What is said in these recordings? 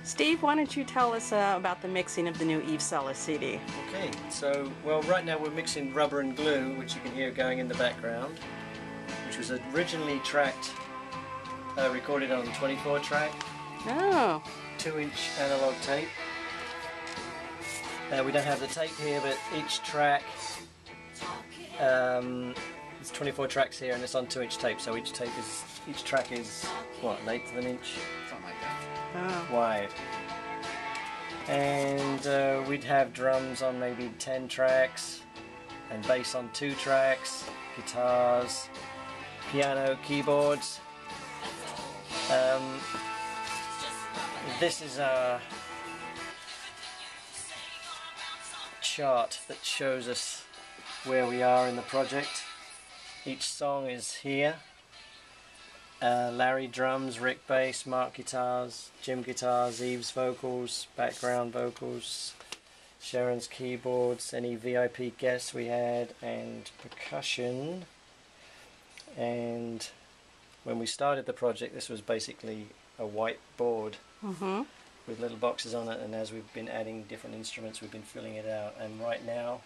Steve, why don't you tell us about the mixing of the new Eve Selis CD? Okay, so, well, right now we're mixing Rubber and Glue, which you can hear going in the background, which was originally recorded on 24 track, Oh. 2-inch analog tape. We don't have the tape here, but each track, it's 24 tracks here, and it's on 2-inch tape. So each track is what, an eighth of an inch, Something like that. Oh. wide. And we'd have drums on maybe 10 tracks, and bass on 2 tracks, guitars, piano, keyboards. This is a chart that shows us where we are in the project. Each song is here. Larry drums, Rick bass, Mark guitars, Jim guitars, Eve's vocals, background vocals, Sharon's keyboards, any VIP guests we had, and percussion. And when we started the project, this was basically a white board with little boxes on it, and as we've been adding different instruments, we've been filling it out. And right now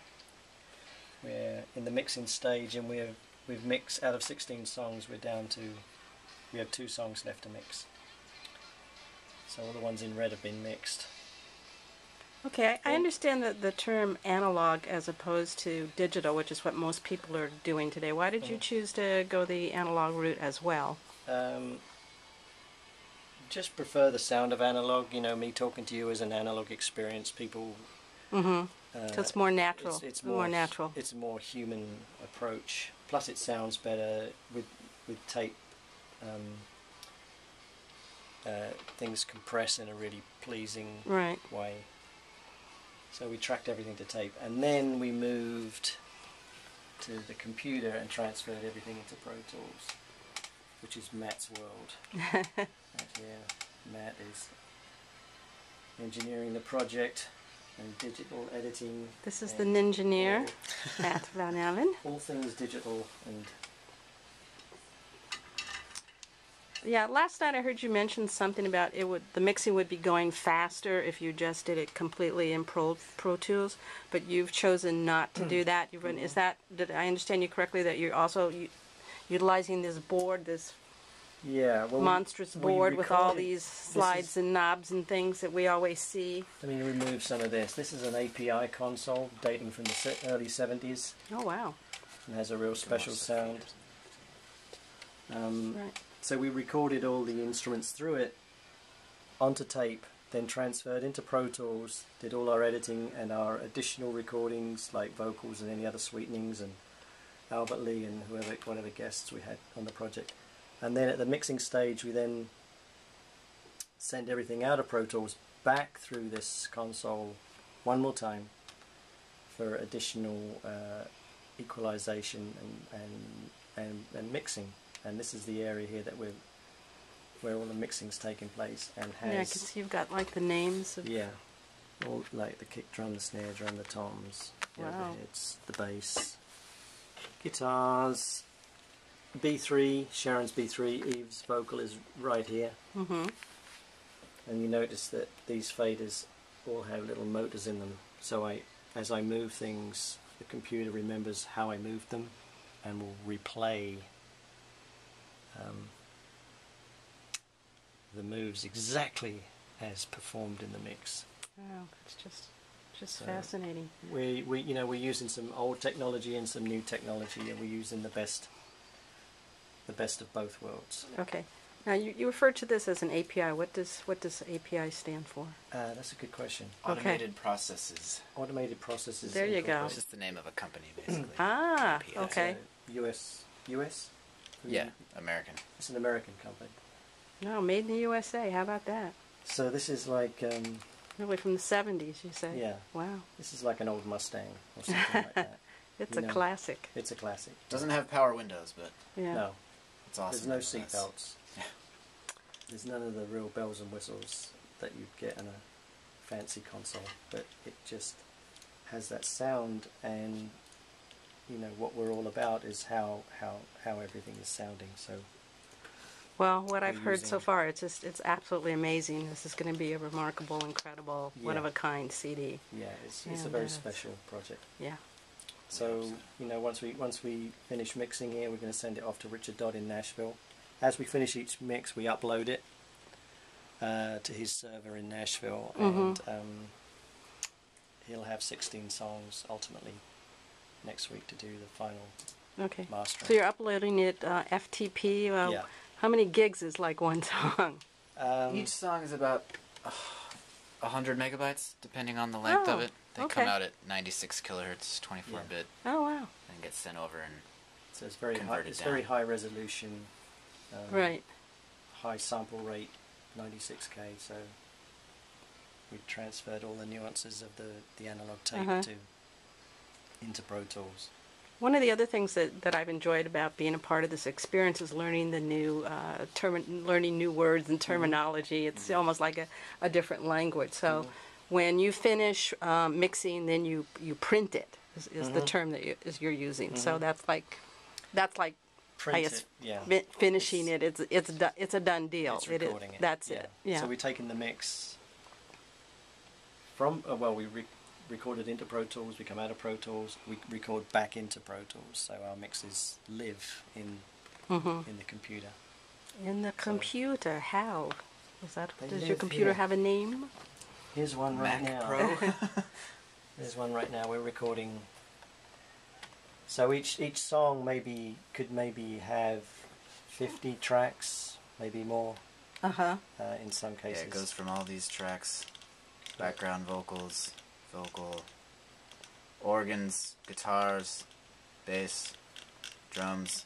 we're in the mixing stage, and we've mixed out of 16 songs. We have 2 songs left to mix. So all the ones in red have been mixed. Okay, I understand that the term analog as opposed to digital, which is what most people are doing today. Why did you choose to go the analog route as well? Just prefer the sound of analog. You know, me talking to you is an analog experience. People. So it's more natural. It's more natural. It's a more human approach. Plus, it sounds better with tape. Things compress in a really pleasing way. So we tracked everything to tape, and then we moved to the computer and transferred everything into Pro Tools, which is Matt's world. Right here, Matt is engineering the project and digital editing. This is the Ninjineer, Matt VanAllen. All things digital. And yeah, last night I heard you mention something about the mixing would be going faster if you just did it completely in Pro Tools, but you've chosen not to do that. Did I understand you correctly that you're also utilizing this board, this monstrous board with all these slides and knobs and things that we always see? Let me remove some of this. This is an API console dating from the early 70s. Oh, wow. It has a real special sound. Right. So we recorded all the instruments through it onto tape, then transferred into Pro Tools, did all our editing and our additional recordings like vocals and any other sweetenings, and Albert Lee and whatever guests we had on the project. And then at the mixing stage we then send everything out of Pro Tools back through this console one more time for additional equalization and mixing. And this is the area here that where all the mixing's taking place, and has, yeah, because you've got like the names of, yeah, all like the kick drum, the snare drum, the toms, the overheads, the bass, guitars, B3, Sharon's B3, Eve's vocal is right here. And you notice that these faders all have little motors in them, so as I move things, the computer remembers how I moved them and will replay the moves exactly as performed in the mix. Wow, it's just fascinating. We're using some old technology and some new technology, and we're using the best of both worlds. Okay. Now you refer to this as an API. What does API stand for? That's a good question. Automated processes. Automated processes. There you go. It's just the name of a company, basically. Ah, API. okay. US? Yeah, American. It's an American company. No, made in the USA. How about that? So this is like... really from the 70s, you say? Yeah. Wow. This is like an old Mustang or something like that. It's a classic. It's a classic. Doesn't have power windows, but no. It's awesome. There's no seat belts. There's none of the real bells and whistles that you'd get in a fancy console, but it just has that sound, and what we're all about is how everything is sounding. So Well, what I've we're heard so using. far, it's absolutely amazing. This is going to be a remarkable, incredible, Yeah. one-of-a-kind CD. Yeah, it's a And, very special project. Yeah. So, you know, once we finish mixing here, we're going to send it off to Richard Dodd in Nashville. As we finish each mix, we upload it to his server in Nashville, and he'll have 16 songs ultimately next week to do the final Okay. mastering. So you're uploading it FTP. Yeah. How many gigs is like one song? Each song is about 100 megabytes, depending on the length of Oh, it. They okay. come out at 96 kilohertz, 24-bit, Oh wow. and get sent over. And So it's very high. converted It's down. very high resolution. Right. High sample rate, 96K. So we transferred all the nuances of the analog tape into Pro Tools. One of the other things that I've enjoyed about being a part of this experience is learning the new learning new words and terminology. It's almost like a different language. So when you finish mixing, then you print it. Is the term that you're using. So that's like Print I guess it, yeah. finishing it. It's a done deal. It's recording it. That's it. Yeah. So we're taking the mix from we recorded into Pro Tools. We come out of Pro Tools. We record back into Pro Tools. So our mixes live in the computer. In the computer, how? They Does your live computer here. have a name? Here's one right Mac now. Pro. There's one right now. We're recording. So each song could maybe have 50 tracks, maybe more. In some Yeah, cases. it goes from all these tracks, background vocals, vocal, organs, guitars, bass, drums,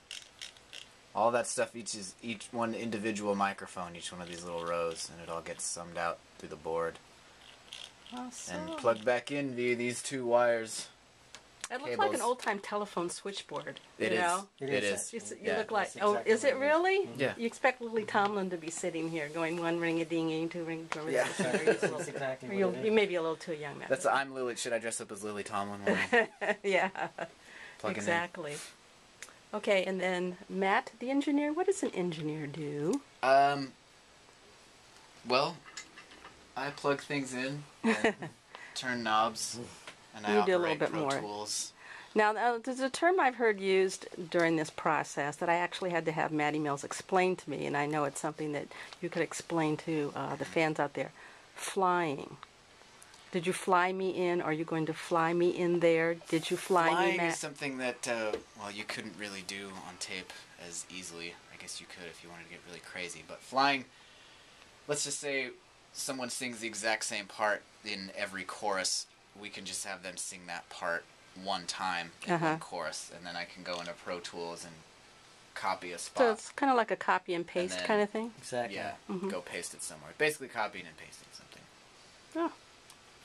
all that stuff. Each one individual microphone, each one of these little rows, and it all gets summed out through the board and plugged back in via these two wires. It looks like an cables. old-time telephone switchboard. It you is. know? It It is. is. You Yeah, look like. that's exactly Is it what it is. really? Yeah. You expect Lily Tomlin to be sitting here going one ring a ding a two ring. Yeah. That's exactly You what it you is. may be a little too young now. That's I'm Lily. Should I dress up as Lily Tomlin when I Yeah. plug Exactly. Okay, and then Matt, the engineer. What does an engineer do? it in? Well, I plug things in, and turn knobs, and I You do a operate little bit Pro more. Tools. Now, there's a term I've heard used during this process that I actually had to have Matty Mills explain to me, and I know it's something that you could explain to the fans out there. Flying. Did you fly me in? Are you going to fly me in there? Did you fly me, Flying Matt? is something that, you couldn't really do on tape as easily. I guess you could if you wanted to get really crazy. But flying, let's just say someone sings the exact same part in every chorus. We can just have them sing that part one time in one chorus, and then I can go into Pro Tools and copy a spot. So it's kind of like a copy and paste then- kind of thing? Exactly. Yeah, go paste it somewhere. Basically copying and pasting something. Oh,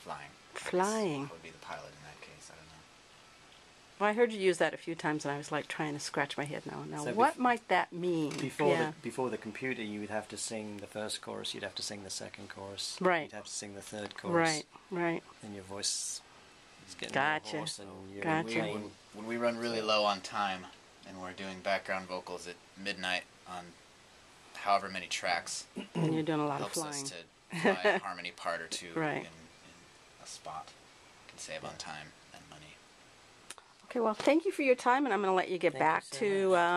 Flying. I guess Flying. would be the pilot in that case. I don't know. well, I heard you use that a few times, and I was like trying to scratch my head now. So What might that mean? Before the computer, you would have to sing the first chorus. You'd have to sing the second chorus. Right. You'd have to sing the third chorus. Right. And your voice is getting Gotcha. more hoarse, and you're Gotcha. playing. When we run really low on time and we're doing background vocals at midnight on however many tracks, And you're doing a lot of helps us flying. to fly a harmony part or two Right. in a spot. Can save on time and money. Okay, well, thank you for your time, and I'm going to let you get Thank you back so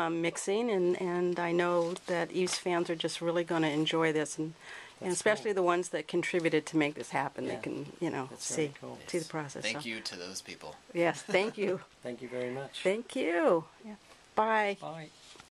to mixing, and I know that Eve's fans are just really going to enjoy this, and That's especially cool. the ones that contributed to make this happen. Yeah. They can, That's see very cool. see the process. Thank so. you to those people. Yes, thank you. Thank you very much. Thank you. Yeah. Bye. Bye.